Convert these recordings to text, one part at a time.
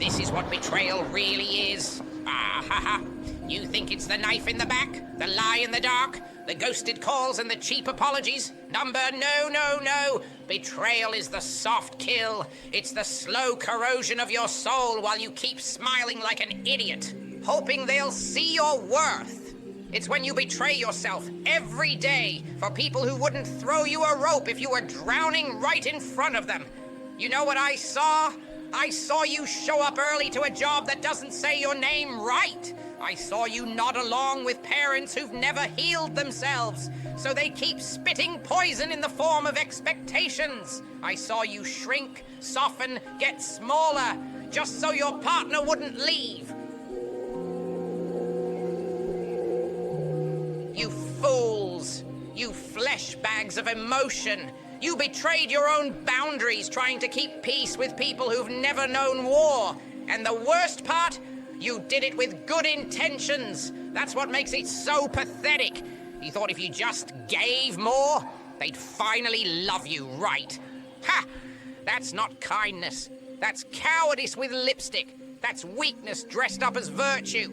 This is what betrayal really is. Ah, ha, ha. You think it's the knife in the back, the lie in the dark, the ghosted calls and the cheap apologies? No. Betrayal is the soft kill. It's the slow corrosion of your soul while you keep smiling like an idiot, hoping they'll see your worth. It's when you betray yourself every day for people who wouldn't throw you a rope if you were drowning right in front of them. You know what I saw? I saw you show up early to a job that doesn't say your name right. I saw you nod along with parents who've never healed themselves, so they keep spitting poison in the form of expectations. I saw you shrink, soften, get smaller, just so your partner wouldn't leave. You fools! You flesh bags of emotion! You betrayed your own boundaries trying to keep peace with people who've never known war. And the worst part? You did it with good intentions. That's what makes it so pathetic. You thought if you just gave more, they'd finally love you, right? Ha! That's not kindness. That's cowardice with lipstick. That's weakness dressed up as virtue.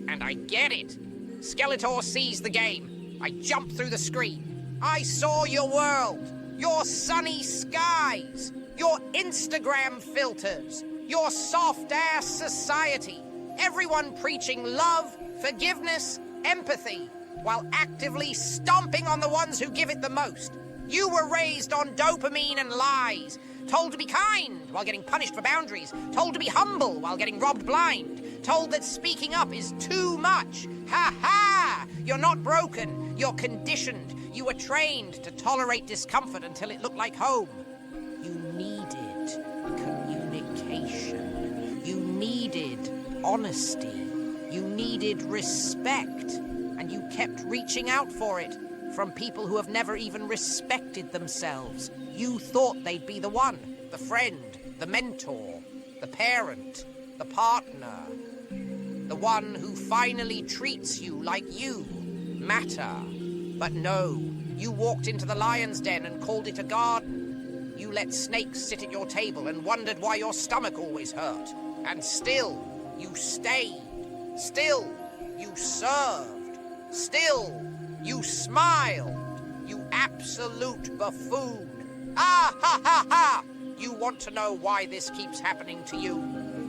And I get it. Skeletor sees the game. I jumped through the screen. I saw your world. Your sunny skies, your Instagram filters, your soft-ass society, everyone preaching love, forgiveness, empathy, while actively stomping on the ones who give it the most. You were raised on dopamine and lies, told to be kind while getting punished for boundaries, told to be humble while getting robbed blind, told that speaking up is too much. Ha ha! You're not broken, you're conditioned. You were trained to tolerate discomfort until it looked like home. You needed communication. You needed honesty. You needed respect. And you kept reaching out for it from people who have never even respected themselves. You thought they'd be the one, the friend, the mentor, the parent, the partner, the one who finally treats you like you matter. But no, you walked into the lion's den and called it a garden. You let snakes sit at your table and wondered why your stomach always hurt. And still, you stayed. Still, you served. Still, you smiled. You absolute buffoon. Ah, ha, ha, ha! You want to know why this keeps happening to you?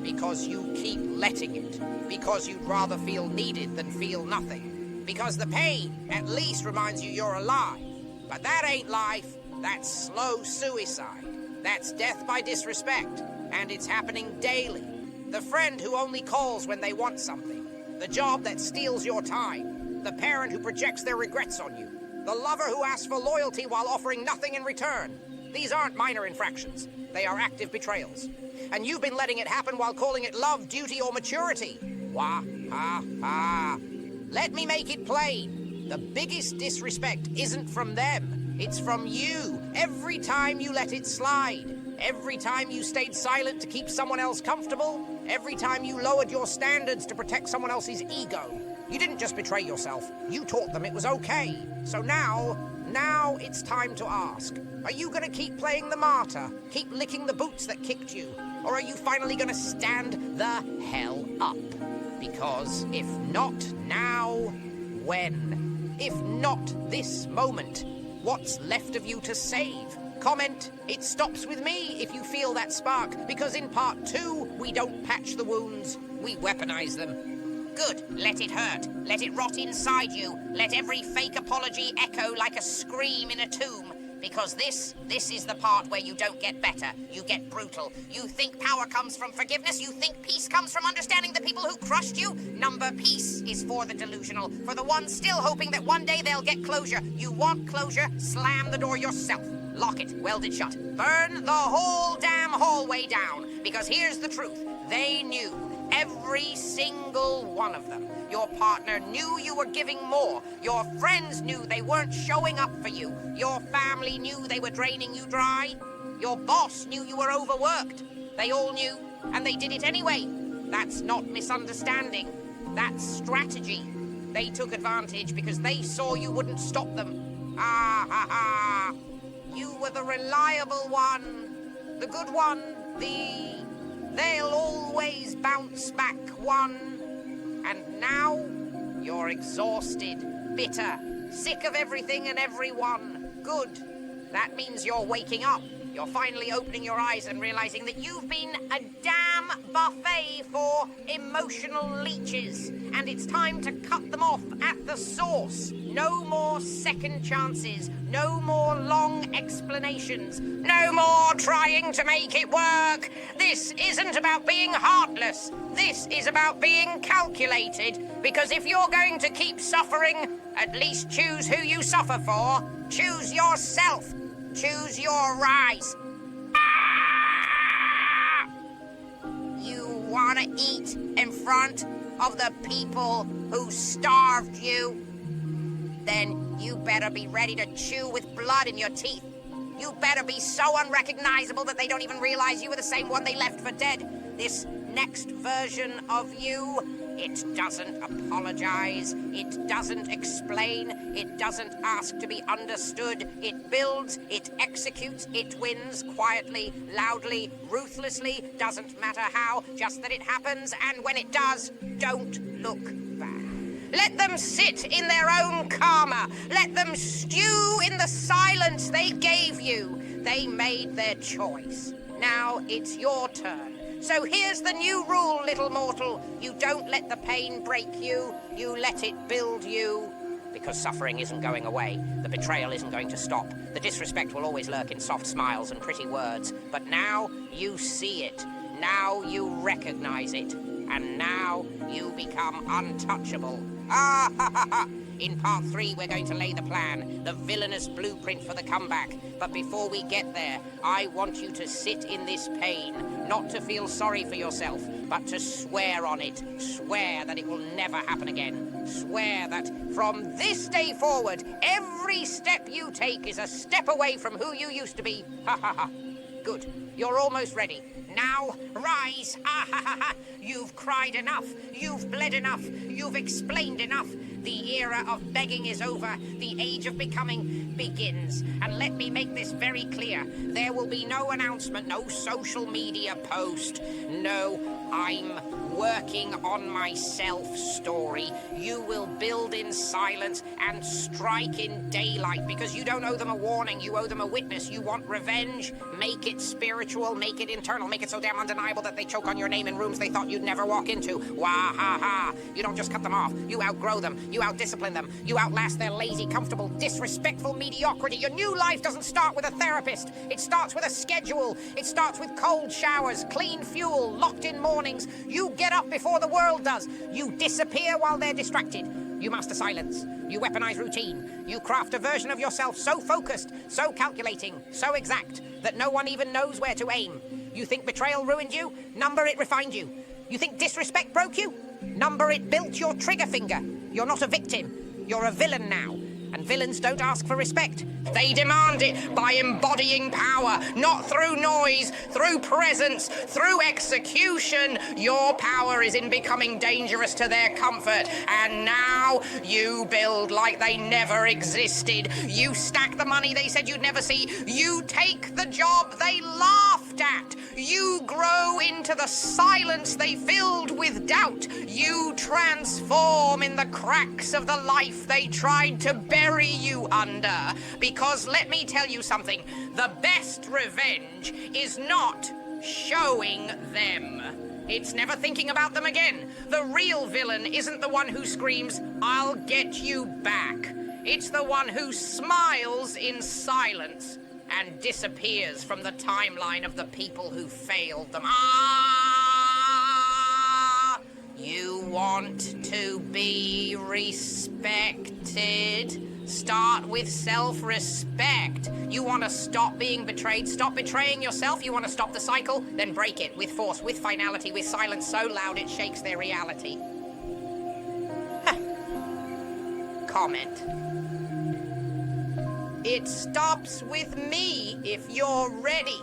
Because you keep letting it. Because you'd rather feel needed than feel nothing. Because the pain at least reminds you you're alive. But that ain't life. That's slow suicide. That's death by disrespect. And it's happening daily. The friend who only calls when they want something. The job that steals your time. The parent who projects their regrets on you. The lover who asks for loyalty while offering nothing in return. These aren't minor infractions. They are active betrayals. And you've been letting it happen while calling it love, duty, or maturity. Wah, ha, ha. Let me make it plain. The biggest disrespect isn't from them. It's from you. Every time you let it slide. Every time you stayed silent to keep someone else comfortable. Every time you lowered your standards to protect someone else's ego. You didn't just betray yourself. You taught them it was okay. So now it's time to ask. Are you gonna keep playing the martyr? Keep licking the boots that kicked you? Or are you finally gonna stand the hell up? Because if not now, when? If not this moment, what's left of you to save? Comment, it stops with me if you feel that spark, because in part 2, we don't patch the wounds, we weaponize them. Good, let it hurt. Let it rot inside you. Let every fake apology echo like a scream in a tomb. Because this is the part where you don't get better. You get brutal. You think power comes from forgiveness. You think peace comes from understanding the people who crushed you. Number peace is for the delusional. For the ones still hoping that one day they'll get closure. You want closure? Slam the door yourself. Lock it, weld it shut. Burn the whole damn hallway down. Because here's the truth. They knew. Every single one of them. Your partner knew you were giving more. Your friends knew they weren't showing up for you. Your family knew they were draining you dry. Your boss knew you were overworked. They all knew, and they did it anyway. That's not misunderstanding. That's strategy. They took advantage because they saw you wouldn't stop them. Ah, ha, ha. You were the reliable one. The good one. They'll always bounce back one. And now you're exhausted, bitter, sick of everything and everyone. Good. That means you're waking up. You're finally opening your eyes and realizing that you've been a damn buffet for emotional leeches. And it's time to cut them off at the source. No more second chances. No more long explanations. No more trying to make it work. This isn't about being heartless. This is about being calculated. Because if you're going to keep suffering, at least choose who you suffer for. Choose yourself. Choose your rise. You want to eat in front of the people who starved you? Then you better be ready to chew with blood in your teeth. You better be so unrecognizable that they don't even realize you were the same one they left for dead. This next version of you, it doesn't apologize, it doesn't explain, it doesn't ask to be understood. It builds, it executes, it wins quietly, loudly, ruthlessly, doesn't matter how, just that it happens, and when it does, don't look back. Let them sit in their own karma. Let them stew in the silence they gave you. They made their choice. Now it's your turn. So here's the new rule, little mortal. You don't let the pain break you. You let it build you. Because suffering isn't going away. The betrayal isn't going to stop. The disrespect will always lurk in soft smiles and pretty words. But now you see it. Now you recognize it. And now you become untouchable. Ah, ha, ha, ha. In part 3, we're going to lay the plan, the villainous blueprint for the comeback. But before we get there, I want you to sit in this pain, not to feel sorry for yourself, but to swear on it. Swear that it will never happen again. Swear that from this day forward, every step you take is a step away from who you used to be. Ha ha ha. Good. You're almost ready. Now, rise! Ah, ha, ha, ha. You've cried enough. You've bled enough. You've explained enough. The era of begging is over. The age of becoming begins. And let me make this very clear. There will be no announcement, no social media post. No, I'm working on myself story. You will build in silence and strike in daylight because you don't owe them a warning, you owe them a witness. You want revenge? Make it spiritual, make it internal, make it so damn undeniable that they choke on your name in rooms they thought you'd never walk into. Wah ha ha. You don't just cut them off, you outgrow them, you outdiscipline them, you outlast their lazy, comfortable, disrespectful mediocrity. Your new life doesn't start with a therapist. It starts with a schedule. It starts with cold showers, clean fuel, locked in mornings. You get up before the world does. You disappear while they're distracted. You master silence. You weaponize routine. You craft a version of yourself so focused, so calculating, so exact, that no one even knows where to aim. You think betrayal ruined you? Number, it refined you. You think disrespect broke you? Number, it built your trigger finger. You're not a victim. You're a villain now. And villains don't ask for respect. They demand it by embodying power, not through noise, through presence, through execution. Your power is in becoming dangerous to their comfort. And now you build like they never existed. You stack the money they said you'd never see. You take the job they laughed at. You grow into the silence they filled with doubt. You transform in the cracks of the life they tried to bury you under. Because let me tell you something, the best revenge is not showing them. It's never thinking about them again. The real villain isn't the one who screams, "I'll get you back." It's the one who smiles in silence and disappears from the timeline of the people who failed them. Ah! You want to be respected? Start with self-respect. You want to stop being betrayed? Stop betraying yourself? You want to stop the cycle? Then break it with force, with finality, with silence so loud it shakes their reality. Comment. It stops with me if you're ready.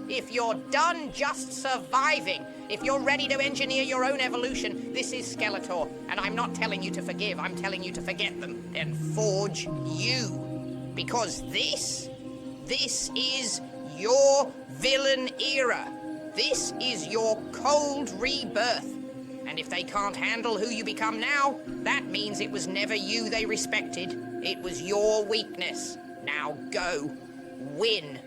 If you're done just surviving, if you're ready to engineer your own evolution, this is Skeletor. And I'm not telling you to forgive, I'm telling you to forget them and forge you. Because this is your villain era. This is your cold rebirth. And if they can't handle who you become now, that means it was never you they respected. It was your weakness. Now go. Win.